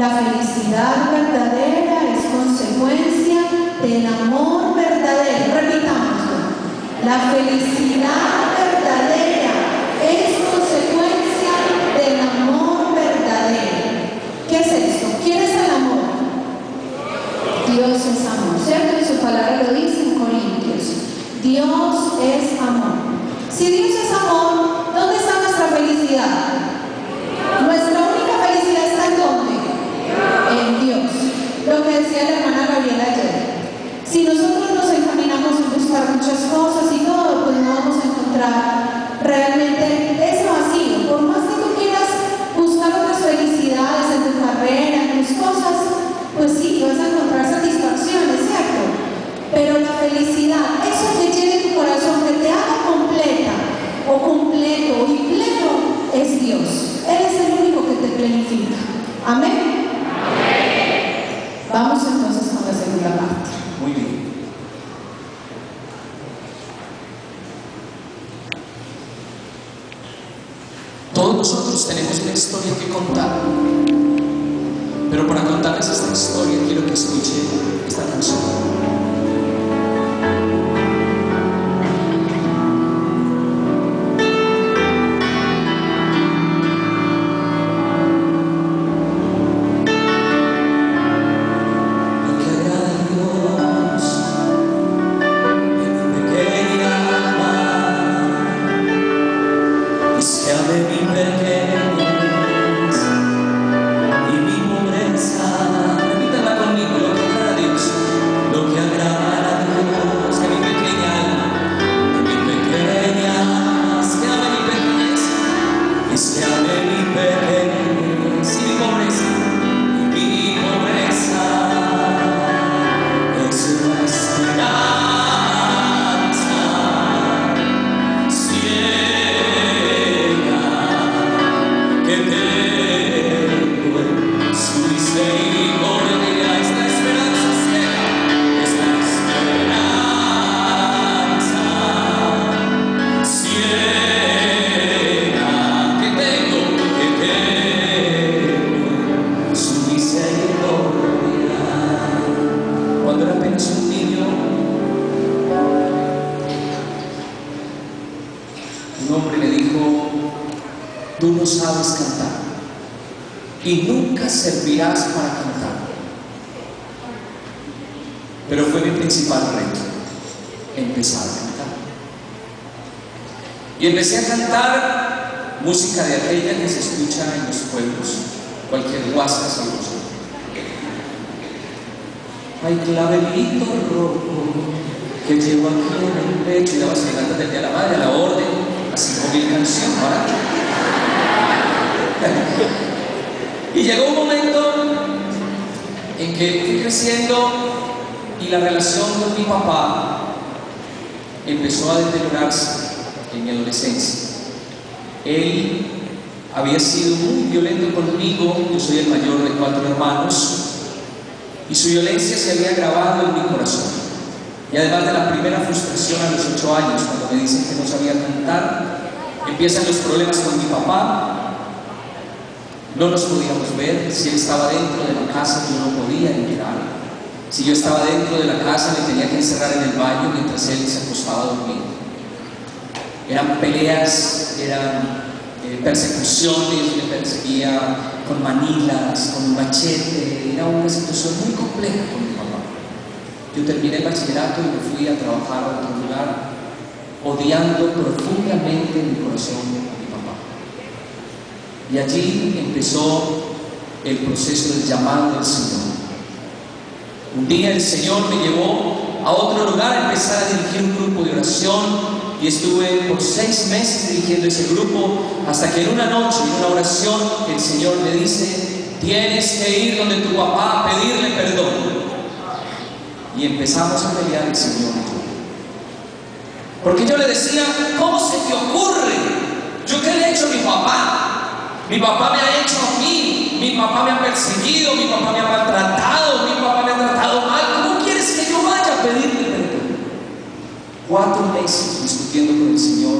La felicidad verdadera es consecuencia del amor verdadero. Repitámoslo. La felicidad verdadera es consecuencia del amor verdadero. ¿Qué es esto? ¿Quién es el amor? Dios es amor, ¿cierto? Y su palabra lo dice en Corintios. Dios es amor. Si Dios es amor, ¿dónde está nuestra felicidad? Nuestra única felicidad está ¿en dónde? En Dios. Lo que decía la hermana Gabriela ayer. Si nosotros nos encaminamos a buscar muchas cosas y todo, pues no vamos a encontrar realmente ese vacío. Por más que tú quieras buscar otras felicidades en tu carrera, en tus cosas, pues sí, vas a encontrar satisfacciones, ¿cierto? Pero la felicidad, eso que llene tu corazón, que te haga completa o completo y pleno, es Dios. Él es el único que te planifica. ¿Amén? Amén. Vamos entonces con la segunda parte. Muy bien. Todos nosotros tenemos una historia que contar, pero para contarles esta historia quiero que escuchen esta canción. Tú no sabes cantar y nunca servirás para cantar. Pero fue mi principal reto, empezar a cantar. Y empecé a cantar música de aquella que se escucha en los pueblos, cualquier guasa sabrosa. Ay, clavelito rojo que llevo aquí en el pecho, y daba serenatas del Día de la Madre, a la orden, a 5.000 canciones, ¿verdad? Y llegó un momento en que fui creciendo y la relación con mi papá empezó a deteriorarse en mi adolescencia. Él había sido muy violento conmigo, yo soy el mayor de 4 hermanos, y su violencia se había grabado en mi corazón. Y además de la primera frustración a los 8 años, cuando me dicen que no sabía cantar, empiezan los problemas con mi papá. No nos podíamos ver. Si él estaba dentro de la casa, yo no podía entrar. Si yo estaba dentro de la casa, me tenía que encerrar en el baño mientras él se acostaba a dormir. Eran peleas, eran persecuciones, me perseguía con manilas, con un machete. Era una situación muy compleja con mi papá. Yo terminé el bachillerato y me fui a trabajar a otro lugar, odiando profundamente en mi corazón. Y allí empezó el proceso del llamado del Señor. Un día el Señor me llevó a otro lugar a empezar a dirigir un grupo de oración y estuve por 6 meses dirigiendo ese grupo, hasta que en una noche, en una oración, el Señor me dice: tienes que ir donde tu papá a pedirle perdón. Y empezamos a pelear el Señor y yo. Porque yo le decía: ¿cómo se te ocurre? ¿Yo qué le he hecho a mi papá? Mi papá me ha hecho a mí, mi papá me ha perseguido, mi papá me ha maltratado, mi papá me ha tratado mal. ¿Cómo quieres que yo vaya a pedirle perdón? 4 meses discutiendo con el Señor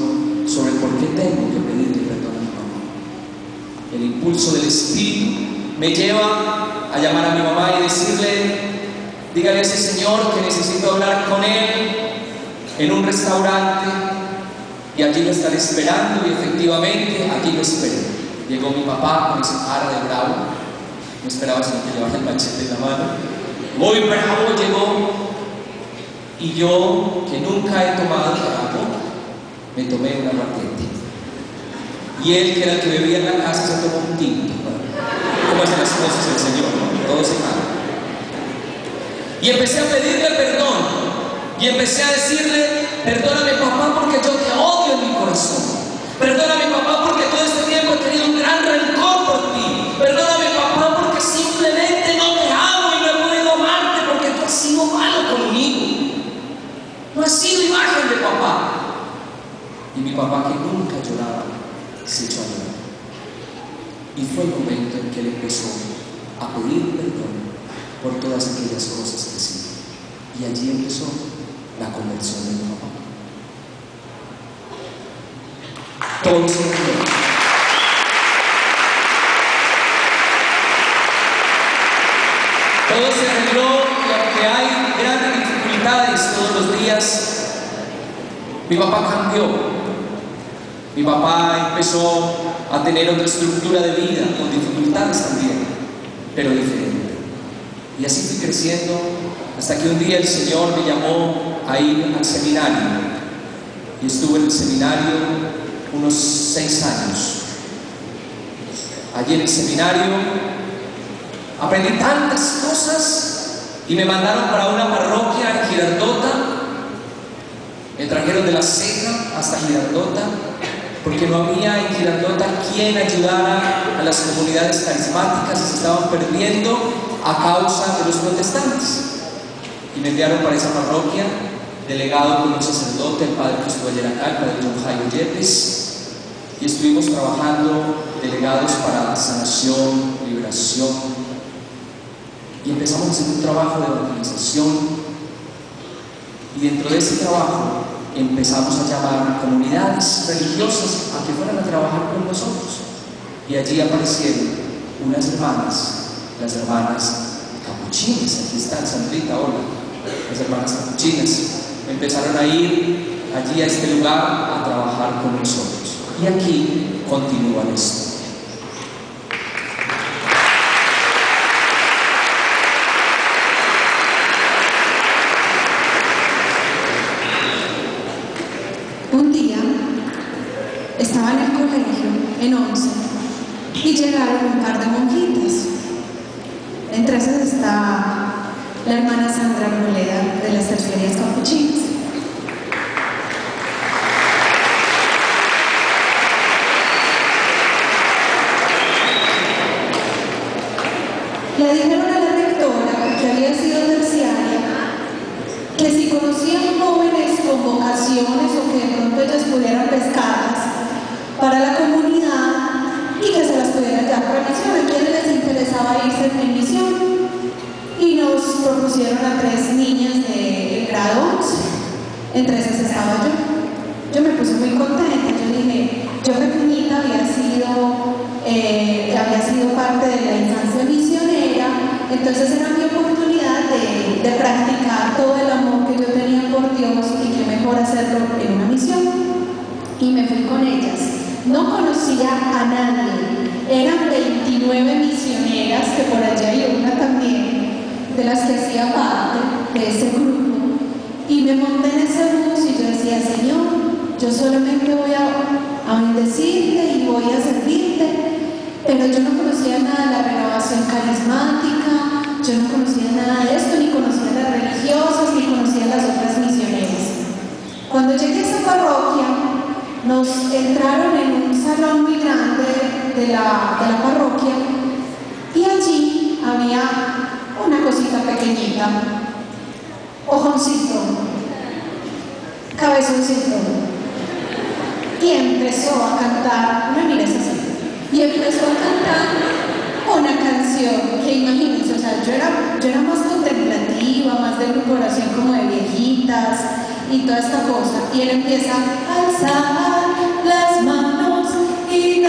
sobre por qué tengo que pedirle perdón a mi papá. El impulso del Espíritu me lleva a llamar a mi mamá y decirle: dígale a ese señor que necesito hablar con él en un restaurante y allí lo estaré esperando. Y efectivamente allí lo esperé. Llegó mi papá con esa cara de bravo, no esperaba sino que llevara el machete en la mano, muy bravo llegó, y yo, que nunca he tomado trago, me tomé un aguardiente. Y él, que era el que bebía en la casa, se tomó un tinto. ¿Cómo hacen las cosas el Señor? ¿No? Todo se paga. Y empecé a pedirle perdón. Y empecé a decirle: perdóname, papá, porque yo te odio en mi corazón. Perdóname, papá, porque todo este tiempo he tenido un gran rencor por ti. Perdóname, papá, porque simplemente no te amo y no he podido amarte porque tú has sido malo conmigo. No has sido imagen de papá. Y mi papá, que nunca lloraba, se echó a llorar. Y fue el momento en que él empezó a pedir perdón por todas aquellas cosas que hacía. Y allí empezó la conversión de mi papá. Todo se arregló. Todo se arregló, y aunque hay grandes dificultades todos los días, mi papá cambió. Mi papá empezó a tener otra estructura de vida, con dificultades también, pero diferente. Y así fui creciendo, hasta que un día el Señor me llamó a ir al seminario. Y estuve en el seminario unos 6 años. Allí en el seminario aprendí tantas cosas y me mandaron para una parroquia en Girardota. Me trajeron de La Ceja hasta Girardota, porque no había en Girardota quien ayudara a las comunidades carismáticas y se estaban perdiendo a causa de los protestantes. Y me enviaron para esa parroquia, delegado por un sacerdote, el padre que estuvo ayer acá, el padre John Jairo Yepes, y estuvimos trabajando delegados para sanación, liberación, y empezamos a hacer un trabajo de evangelización. Y dentro de ese trabajo empezamos a llamar comunidades religiosas a que fueran a trabajar con nosotros. Y allí aparecieron unas hermanas, las hermanas capuchinas. Aquí están, Sandrita, hola. Las hermanas capuchinas empezaron a ir allí a este lugar a trabajar con nosotros. Y aquí continúa la historia. Un día estaba en el colegio, en 11, y llegaron un par de monjitas. Entre esas está la hermana Sandra Arboleda de las Terciarias Capuchinas. Le dijeron a la rectora, que había sido terciaria, que si conocían jóvenes con vocaciones o que de pronto ellas pudieran pescarlas para la comunidad y que se las pudieran llevar para misión, a quienes les interesaba irse en misión. Y nos propusieron a 3 niñas de grado 11, entre esas estaba yo. Yo me puse muy contenta. Yo dije, yo pequeñita había sido parte de la infancia misionera, entonces era mi oportunidad de practicar todo el amor que yo tenía por Dios, y que mejor hacerlo en una misión. Y me fui con ellas. No conocía a nadie, eran 29 misioneras, que por allá hay una también de las que hacía parte de ese grupo, y me monté en ese bus y yo decía: Señor, yo solamente voy a bendecirte y voy a servirte. Pero yo no conocía nada de la renovación carismática, yo no conocía nada de esto, ni conocía a las religiosas, ni conocía a las otras misioneras. Cuando llegué a esa parroquia, nos entraron en un salón muy grande de la parroquia, y allí había una cosita pequeñita, ojoncito, cabezoncito, y empezó a cantar, no mires así, y empezó a cantar una canción que, imagínense, o sea, yo era más contemplativa, más de grupo oración como de viejitas y toda esta cosa, y él empieza a alzar las manos y